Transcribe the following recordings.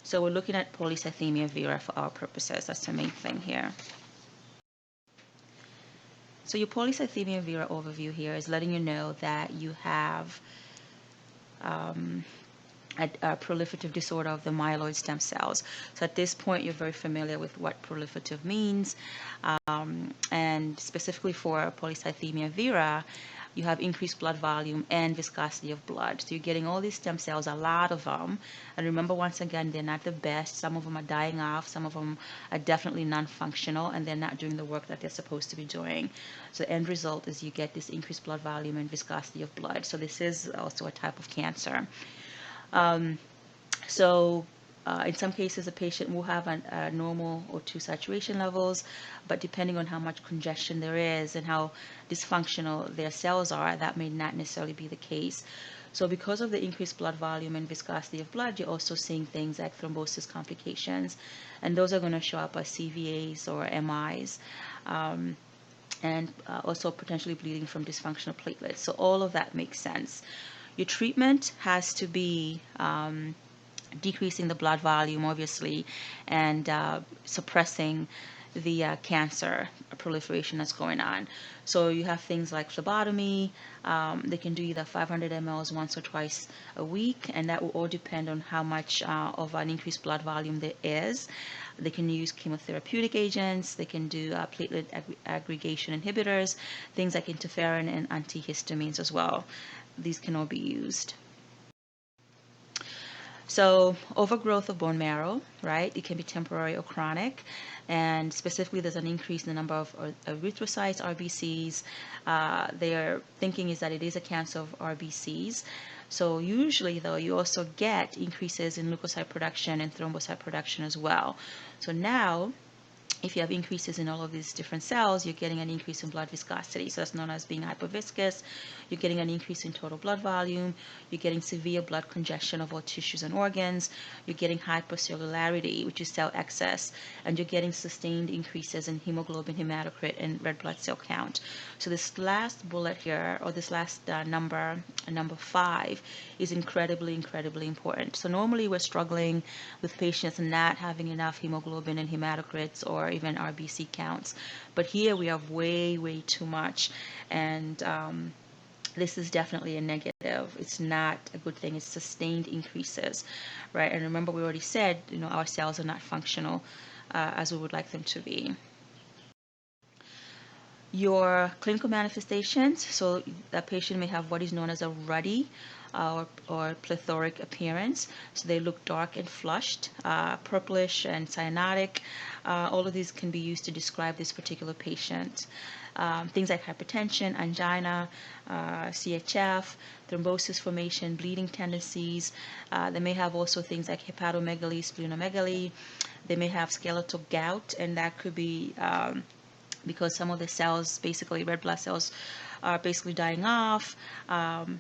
So we're looking at polycythemia vera for our purposes. That's the main thing here. So your polycythemia vera overview here is letting you know that you have a proliferative disorder of the myeloid stem cells. So at this point, you're very familiar with what proliferative means. And specifically for polycythemia vera, you have increased blood volume and viscosity of blood. So you're getting all these stem cells, a lot of them. And remember, once again, they're not the best. Some of them are dying off. Some of them are definitely non-functional, and they're not doing the work that they're supposed to be doing. So the end result is you get this increased blood volume and viscosity of blood. So this is also a type of cancer. In some cases, a patient will have a normal O2 saturation levels, but depending on how much congestion there is and how dysfunctional their cells are, that may not necessarily be the case. So because of the increased blood volume and viscosity of blood, you're also seeing things like thrombosis complications, and those are going to show up as CVAs or MIs. And also potentially bleeding from dysfunctional platelets. So all of that makes sense. Your treatment has to be decreasing the blood volume, obviously, and suppressing the cancer proliferation that's going on. So you have things like phlebotomy. They can do either 500 mLs once or twice a week, and that will all depend on how much of an increased blood volume there is. They can use chemotherapeutic agents. They can do platelet aggregation inhibitors, things like interferon and antihistamines as well. These can all be used. So overgrowth of bone marrow, right? It can be temporary or chronic. And specifically, there's an increase in the number of erythrocytes, RBCs. Their thinking is that it is a cancer of RBCs. So usually, though, you also get increases in leukocyte production and thrombocyte production as well. So now, if you have increases in all of these different cells, you're getting an increase in blood viscosity. So that's known as being hyperviscous. You're getting an increase in total blood volume. You're getting severe blood congestion of all tissues and organs. You're getting hypercellularity, which is cell excess. And you're getting sustained increases in hemoglobin, hematocrit, and red blood cell count. So this last bullet here, or this last number 5, is incredibly, incredibly important. So normally we're struggling with patients not having enough hemoglobin and hematocrits or even RBC counts. But here we have way, way too much. And this is definitely a negative. It's not a good thing. It's sustained increases, right? And remember, we already said, our cells are not functional as we would like them to be. Your clinical manifestations, so that patient may have what is known as a ruddy or plethoric appearance. So they look dark and flushed, purplish and cyanotic. All of these can be used to describe this particular patient. Things like hypertension, angina, CHF, thrombosis formation, bleeding tendencies. They may have also things like hepatomegaly, splenomegaly. They may have skeletal gout, and that could be because some of the cells, basically red blood cells, are basically dying off.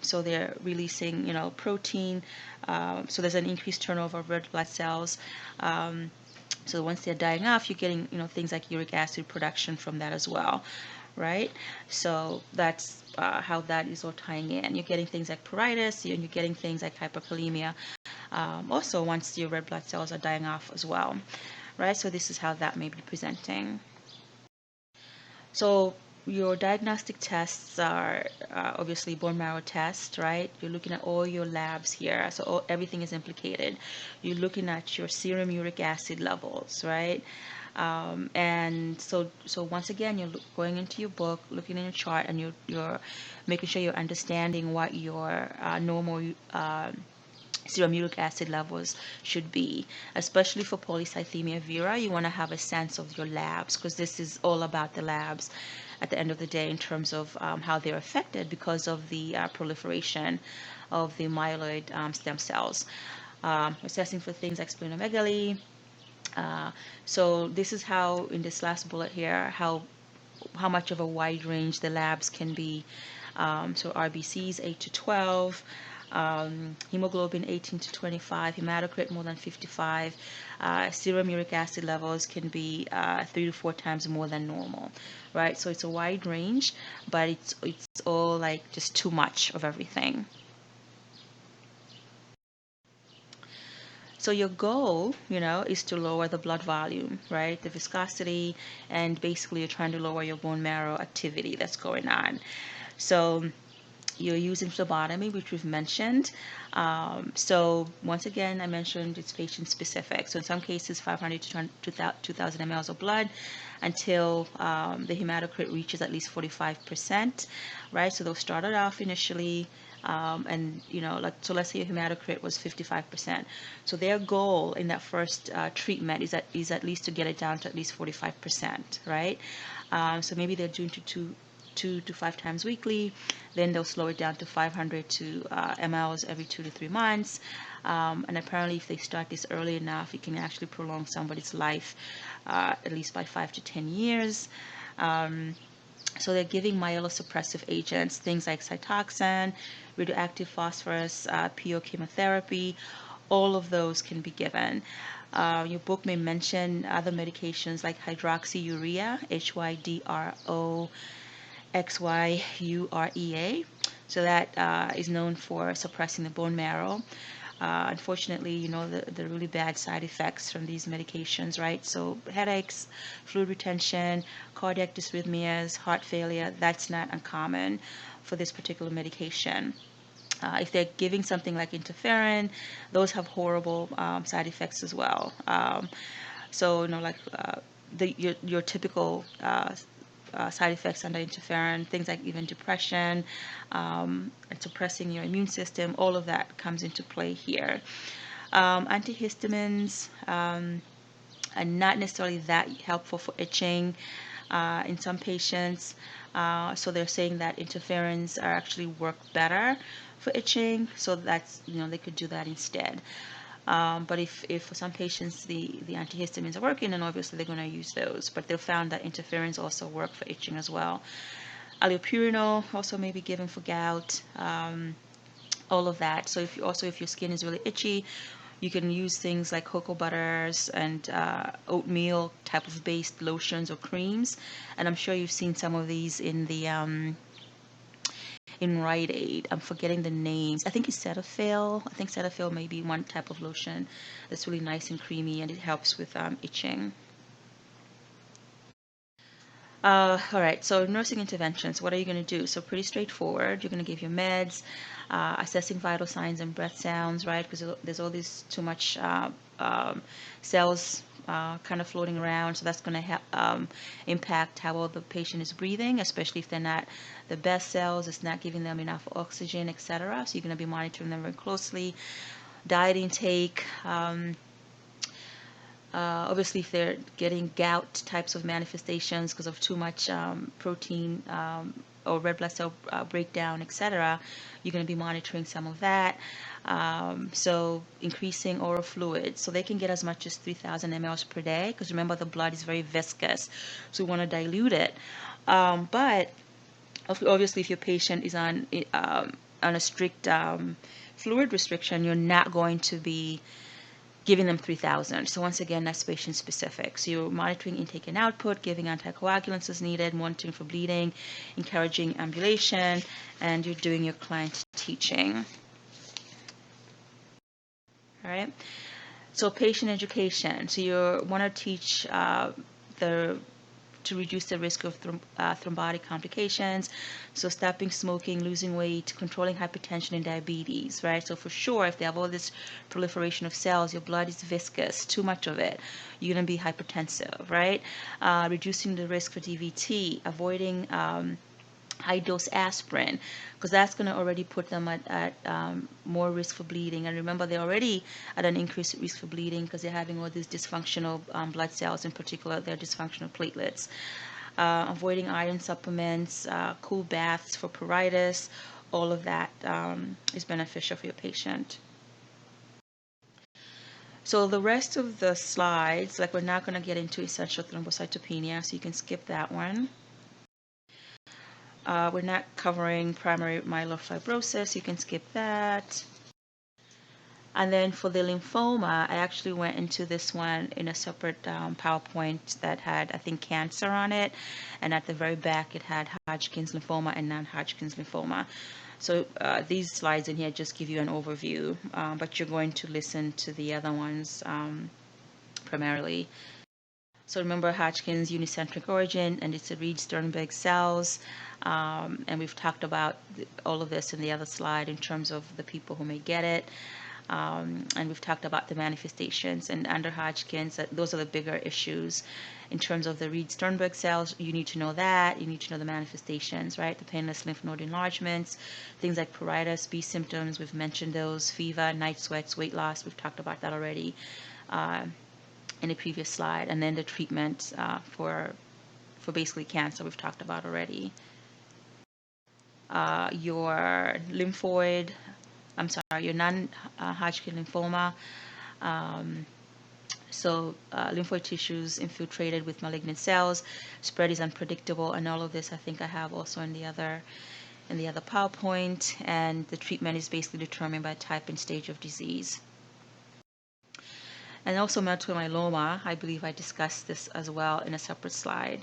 So they're releasing, protein. So there's an increased turnover of red blood cells. So once they're dying off, you're getting, things like uric acid production from that as well, right? So that's how that is all tying in. You're getting things like pruritus, and you're getting things like hyperkalemia. Also, once your red blood cells are dying off as well, right? So this is how that may be presenting. So your diagnostic tests are obviously bone marrow tests, right? You're looking at all your labs here, so everything is implicated. You're looking at your serum uric acid levels, right? And so once again, you're going into your book, looking in your chart, and you're making sure you're understanding what your normal serum uric acid levels should be. Especially for polycythemia vera, you want to have a sense of your labs, because this is all about the labs at the end of the day in terms of how they're affected because of the proliferation of the myeloid stem cells. Assessing for things like splenomegaly. So this is how, in this last bullet here, how much of a wide range the labs can be. So RBCs 8 to 12, hemoglobin 18 to 25, hematocrit more than 55, serum uric acid levels can be 3 to 4 times more than normal, right? So it's a wide range, but it's all like just too much of everything. So your goal, is to lower the blood volume, right? The viscosity, and basically you're trying to lower your bone marrow activity that's going on. So you're using phlebotomy, which we've mentioned. So once again, I mentioned it's patient specific. So in some cases, 500 to 2,000 mLs of blood until the hematocrit reaches at least 45%, right? So they'll start it off initially, and so let's say your hematocrit was 55%. So their goal in that first treatment is at least to get it down to at least 45%, right? So maybe they're doing two to five times weekly. Then they'll slow it down to 500 mLs every 2 to 3 months. And apparently, if they start this early enough, it can actually prolong somebody's life at least by 5 to 10 years. So they're giving myelosuppressive agents, things like Cytoxan, radioactive phosphorus, PO chemotherapy. All of those can be given. Your book may mention other medications like hydroxyurea, HYDROXYUREA. So that is known for suppressing the bone marrow. Unfortunately, the really bad side effects from these medications, right? So headaches, fluid retention, cardiac dysrhythmias, heart failure, that's not uncommon for this particular medication. If they're giving something like interferon, those have horrible side effects as well. So, your typical side effects under interferon, things like even depression, and suppressing your immune system, all of that comes into play here. Antihistamines are not necessarily that helpful for itching in some patients. So they're saying that interferons are actually work better for itching, so that's, they could do that instead. But if for some patients the antihistamines are working, then obviously they're going to use those. But they've found that interferons also work for itching as well. Allopurinol also may be given for gout, all of that. So if your skin is really itchy, you can use things like cocoa butters and oatmeal type of based lotions or creams. And I'm sure you've seen some of these in the in Rite Aid. I'm forgetting the names. I think it's Cetaphil. I think Cetaphil may be one type of lotion that's really nice and creamy, and it helps with itching. All right, so nursing interventions, what are you going to do? So pretty straightforward. You're going to give your meds, assessing vital signs and breath sounds, right? Because there's all these too much cells kind of floating around, so that's going to impact how well the patient is breathing, especially if they're not the best cells, it's not giving them enough oxygen, etc. So you're going to be monitoring them very closely. Diet intake. Obviously, if they're getting gout types of manifestations because of too much protein or red blood cell breakdown, etc., you're going to be monitoring some of that. So increasing oral fluids. So they can get as much as 3,000 mLs per day, because remember, the blood is very viscous. So we want to dilute it. But obviously, if your patient is on a strict fluid restriction, you're not going to be giving them 3,000. So once again, that's patient specific. So you're monitoring intake and output, giving anticoagulants as needed, monitoring for bleeding, encouraging ambulation, and you're doing your client teaching. All right. So patient education. So you want to teach to reduce the risk of thrombotic complications. So stopping smoking, losing weight, controlling hypertension and diabetes, right? So for sure, if they have all this proliferation of cells, your blood is viscous, too much of it, you're going to be hypertensive, right? Reducing the risk for DVT, avoiding high dose aspirin, because that's going to already put them at more risk for bleeding. And remember, they're already at an increased risk for bleeding because they're having all these dysfunctional blood cells, in particular their dysfunctional platelets. Avoiding iron supplements, cool baths for pruritus, all of that is beneficial for your patient. So the rest of the slides, like, we're not going to get into essential thrombocytopenia, so you can skip that one. We're not covering primary myelofibrosis. You can skip that. And then for the lymphoma, I actually went into this one in a separate PowerPoint that had, I think, cancer on it. And at the very back, it had Hodgkin's lymphoma and non-Hodgkin's lymphoma. So these slides in here just give you an overview, but you're going to listen to the other ones primarily. So remember Hodgkin's unicentric origin, and it's a Reed-Sternberg cells. And we've talked about all of this in the other slide in terms of the people who may get it. And we've talked about the manifestations, and under Hodgkin's, those are the bigger issues. In terms of the Reed-Sternberg cells, you need to know that. You need to know the manifestations, right? The painless lymph node enlargements, things like pruritus, B symptoms, we've mentioned those, fever, night sweats, weight loss, we've talked about that already in the previous slide. And then the treatment for basically cancer, we've talked about already. Your lymphoid, your non-Hodgkin lymphoma. Lymphoid tissues infiltrated with malignant cells, spread is unpredictable, and all of this I think I have also in the other PowerPoint. And the treatment is basically determined by type and stage of disease. And also multiple myeloma, I believe I discussed this as well in a separate slide.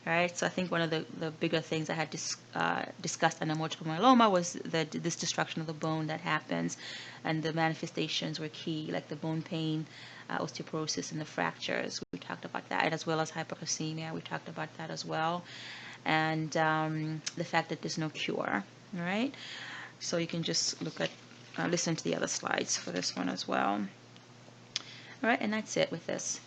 Right, so I think one of the bigger things I had discussed under multiple myeloma was this destruction of the bone that happens, and the manifestations were key, like the bone pain, osteoporosis, and the fractures. We talked about that, as well as hypercalcemia. We talked about that as well, and the fact that there's no cure. All right, so you can just listen to the other slides for this one as well. All right, and that's it with this.